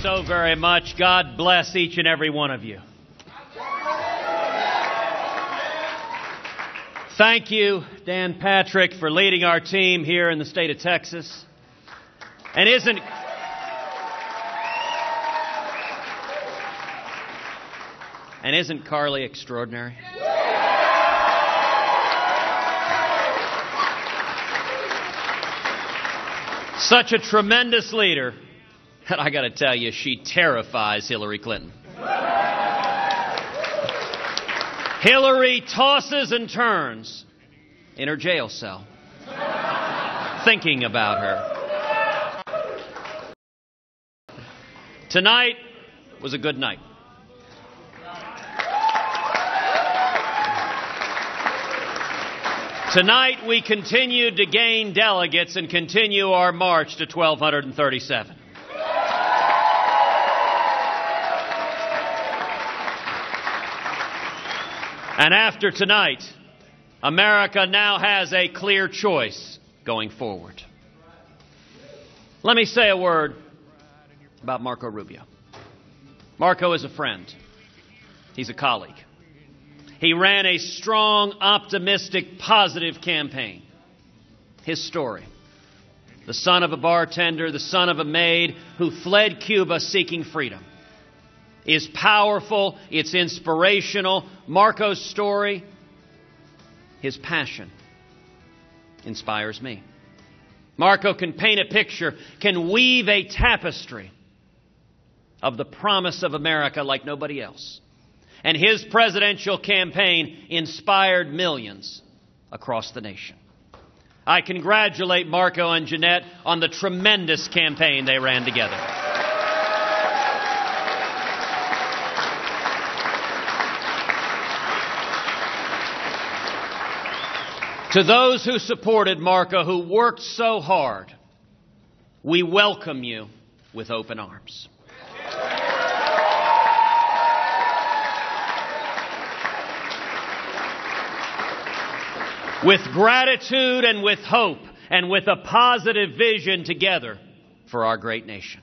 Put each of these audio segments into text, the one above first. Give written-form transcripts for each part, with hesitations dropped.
so very much. God bless each and every one of you. Thank you, Dan Patrick, for leading our team here in the state of Texas. And isn't Carly extraordinary? Such a tremendous leader. And I got to tell you, she terrifies Hillary Clinton. Hillary tosses and turns in her jail cell, thinking about her. Tonight was a good night. Tonight we continued to gain delegates and continue our march to 1,237. And after tonight, America now has a clear choice going forward. Let me say a word about Marco Rubio. Marco is a friend. He's a colleague. He ran a strong, optimistic, positive campaign. His story: the son of a bartender, the son of a maid who fled Cuba seeking freedom, is powerful, it's inspirational. Marco's story, his passion, inspires me. Marco can paint a picture, can weave a tapestry of the promise of America like nobody else. And his presidential campaign inspired millions across the nation. I congratulate Marco and Jeanette on the tremendous campaign they ran together. To those who supported Marco, who worked so hard, we welcome you with open arms. With gratitude and with hope and with a positive vision together for our great nation.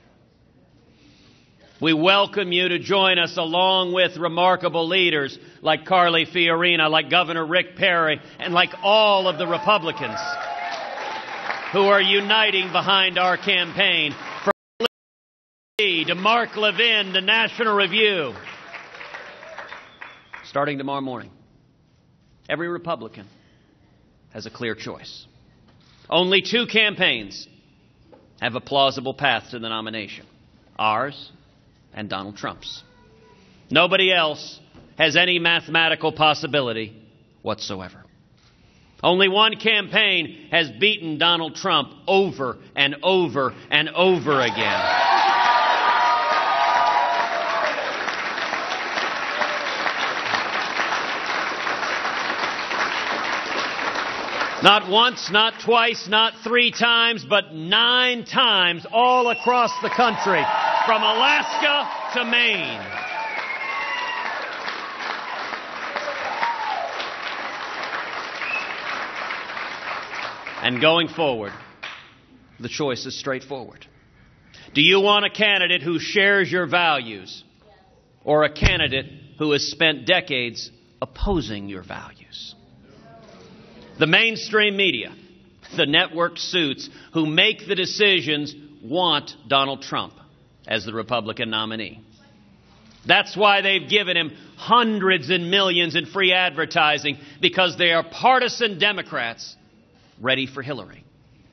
We welcome you to join us along with remarkable leaders like Carly Fiorina, like Governor Rick Perry, and like all of the Republicans who are uniting behind our campaign. From Lee to Mark Levin to National Review. Starting tomorrow morning, every Republican has a clear choice. Only two campaigns have a plausible path to the nomination: ours and Donald Trump's. Nobody else has any mathematical possibility whatsoever. Only one campaign has beaten Donald Trump over and over and over again. Not once, not twice, not 3 times, but 9 times all across the country, from Alaska to Maine. And going forward, the choice is straightforward. Do you want a candidate who shares your values, or a candidate who has spent decades opposing your values? The mainstream media, the network suits who make the decisions, want Donald Trump as the Republican nominee. That's why they've given him hundreds and millions in free advertising, because they are partisan Democrats ready for Hillary.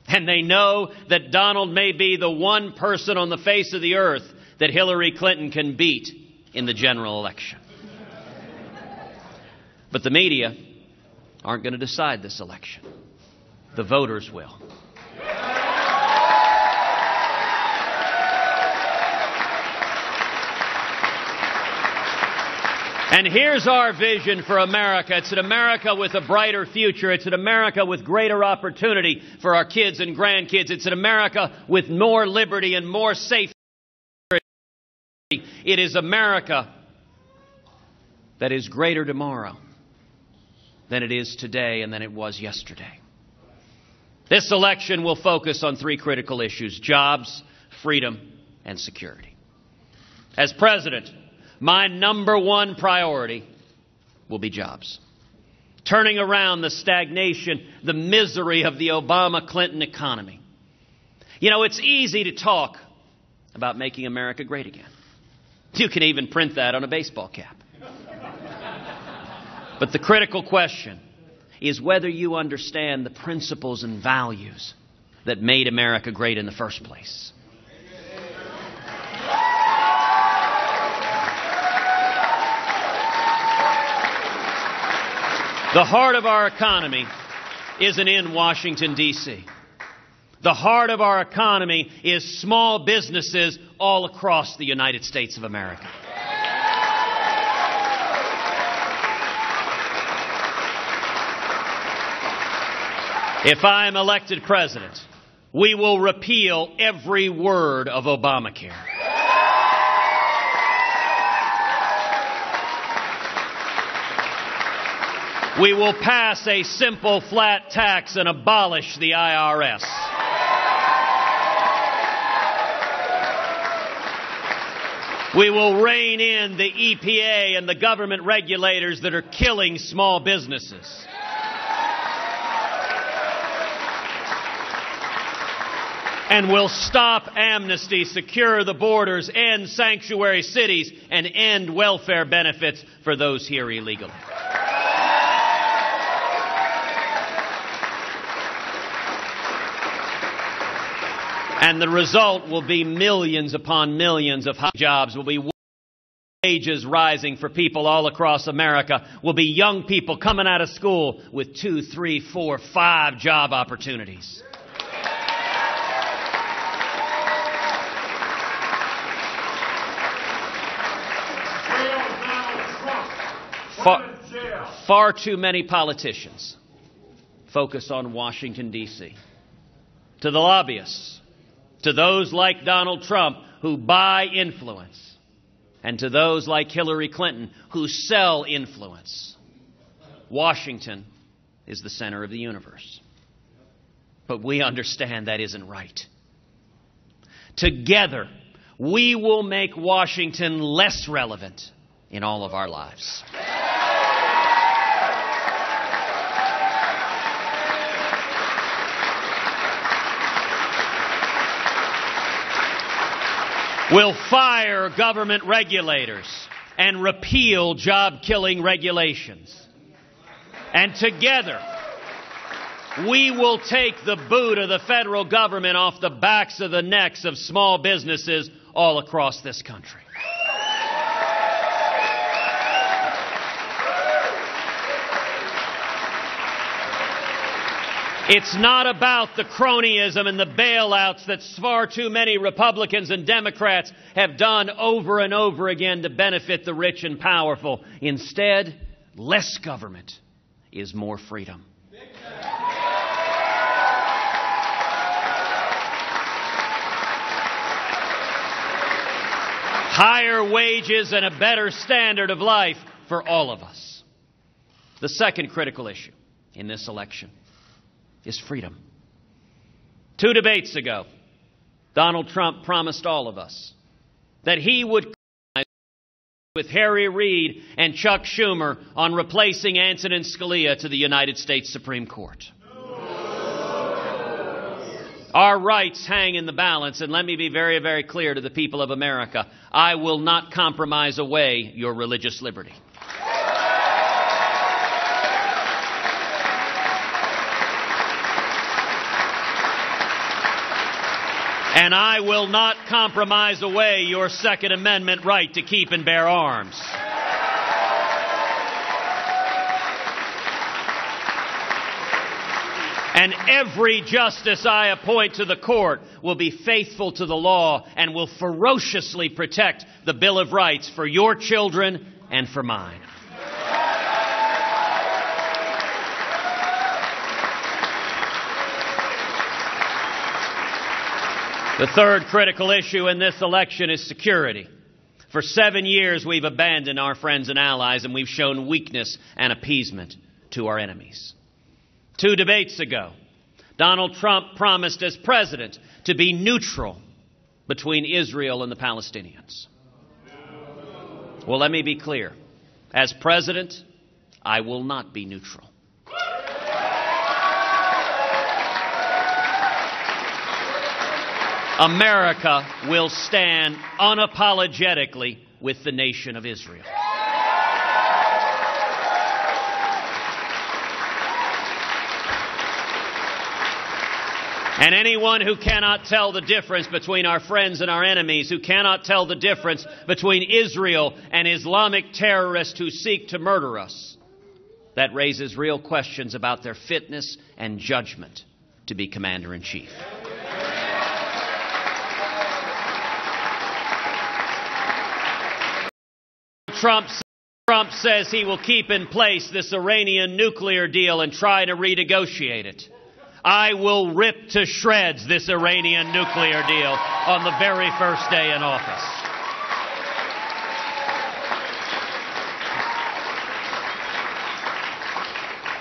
And they know that Donald may be the one person on the face of the earth that Hillary Clinton can beat in the general election. But the media aren't going to decide this election. The voters will. And here's our vision for America. It's an America with a brighter future. It's an America with greater opportunity for our kids and grandkids. It's an America with more liberty and more safety. It is America that is greater tomorrow than it is today and than it was yesterday. This election will focus on 3 critical issues: jobs, freedom, and security. As president, my number one priority will be jobs. Turning around the stagnation, the misery of the Obama-Clinton economy. You know, it's easy to talk about making America great again. You can even print that on a baseball cap. But the critical question is whether you understand the principles and values that made America great in the first place. The heart of our economy isn't in Washington, D.C. The heart of our economy is small businesses all across the United States of America. If I am elected president, we will repeal every word of Obamacare. We will pass a simple flat tax and abolish the IRS. We will rein in the EPA and the government regulators that are killing small businesses. And we'll stop amnesty, secure the borders, end sanctuary cities, and end welfare benefits for those here illegally. And the result will be millions upon millions of high jobs, will be wages rising for people all across America, will be young people coming out of school with 2, 3, 4, 5 job opportunities. Far too many politicians focus on Washington, D.C. To the lobbyists, to those like Donald Trump who buy influence, and to those like Hillary Clinton who sell influence, Washington is the center of the universe. But we understand that isn't right. Together, we will make Washington less relevant in all of our lives. We'll fire government regulators and repeal job-killing regulations. And together, we will take the boot of the federal government off the backs of the necks of small businesses all across this country. It's not about the cronyism and the bailouts that far too many Republicans and Democrats have done over and over again to benefit the rich and powerful. Instead, less government is more freedom. Higher wages and a better standard of life for all of us. The second critical issue in this election is freedom. 2 debates ago, Donald Trump promised all of us that he would compromise with Harry Reid and Chuck Schumer on replacing Antonin Scalia to the United States Supreme Court. Our rights hang in the balance, and let me be very, very clear to the people of America. I will not compromise away your religious liberty. And I will not compromise away your Second Amendment right to keep and bear arms. And every justice I appoint to the court will be faithful to the law and will ferociously protect the Bill of Rights for your children and for mine. The third critical issue in this election is security. For 7 years, we've abandoned our friends and allies, and we've shown weakness and appeasement to our enemies. 2 debates ago, Donald Trump promised as president to be neutral between Israel and the Palestinians. Well, let me be clear. As president, I will not be neutral. America will stand unapologetically with the nation of Israel. And anyone who cannot tell the difference between our friends and our enemies, who cannot tell the difference between Israel and Islamic terrorists who seek to murder us, that raises real questions about their fitness and judgment to be commander-in-chief. Trump says he will keep in place this Iranian nuclear deal and try to renegotiate it. I will rip to shreds this Iranian nuclear deal on the very first day in office.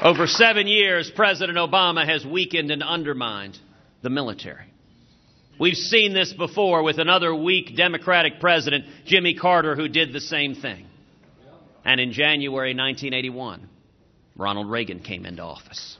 Over 7 years, President Obama has weakened and undermined the military. We've seen this before with another weak Democratic president, Jimmy Carter, who did the same thing. And in January 1981, Ronald Reagan came into office.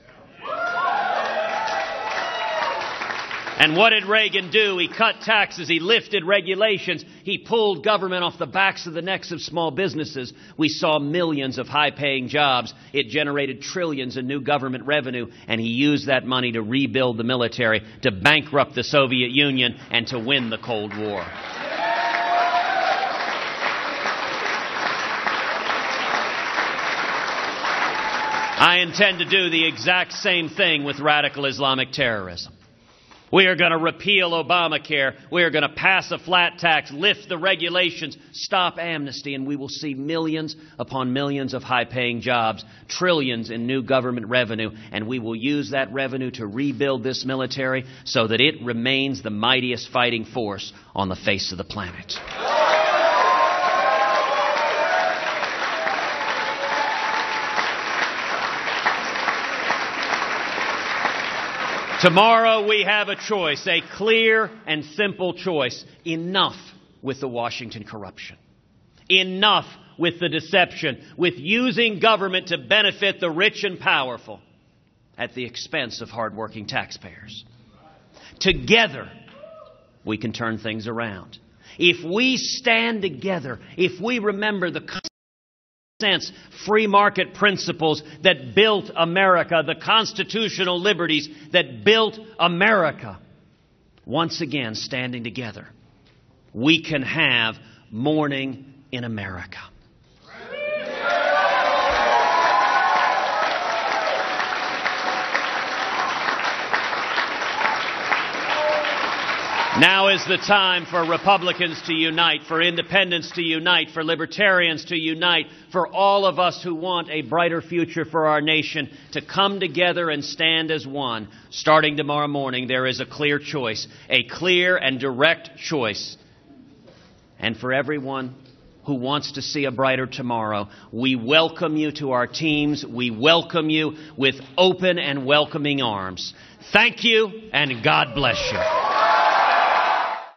And what did Reagan do? He cut taxes. He lifted regulations. He pulled government off the backs of the necks of small businesses. We saw millions of high-paying jobs. It generated trillions in new government revenue. And he used that money to rebuild the military, to bankrupt the Soviet Union, and to win the Cold War. I intend to do the exact same thing with radical Islamic terrorism. We are going to repeal Obamacare. We are going to pass a flat tax, lift the regulations, stop amnesty, and we will see millions upon millions of high-paying jobs, trillions in new government revenue, and we will use that revenue to rebuild this military so that it remains the mightiest fighting force on the face of the planet. Tomorrow we have a choice, a clear and simple choice. Enough with the Washington corruption. Enough with the deception, with using government to benefit the rich and powerful at the expense of hardworking taxpayers. Together, we can turn things around. If we stand together, if we remember the free market principles that built America, the constitutional liberties that built America, once again standing together, we can have morning in America. Now is the time for Republicans to unite, for independents to unite, for libertarians to unite, for all of us who want a brighter future for our nation to come together and stand as one. Starting tomorrow morning, there is a clear choice, a clear and direct choice. And for everyone who wants to see a brighter tomorrow, we welcome you to our teams. We welcome you with open and welcoming arms. Thank you, and God bless you.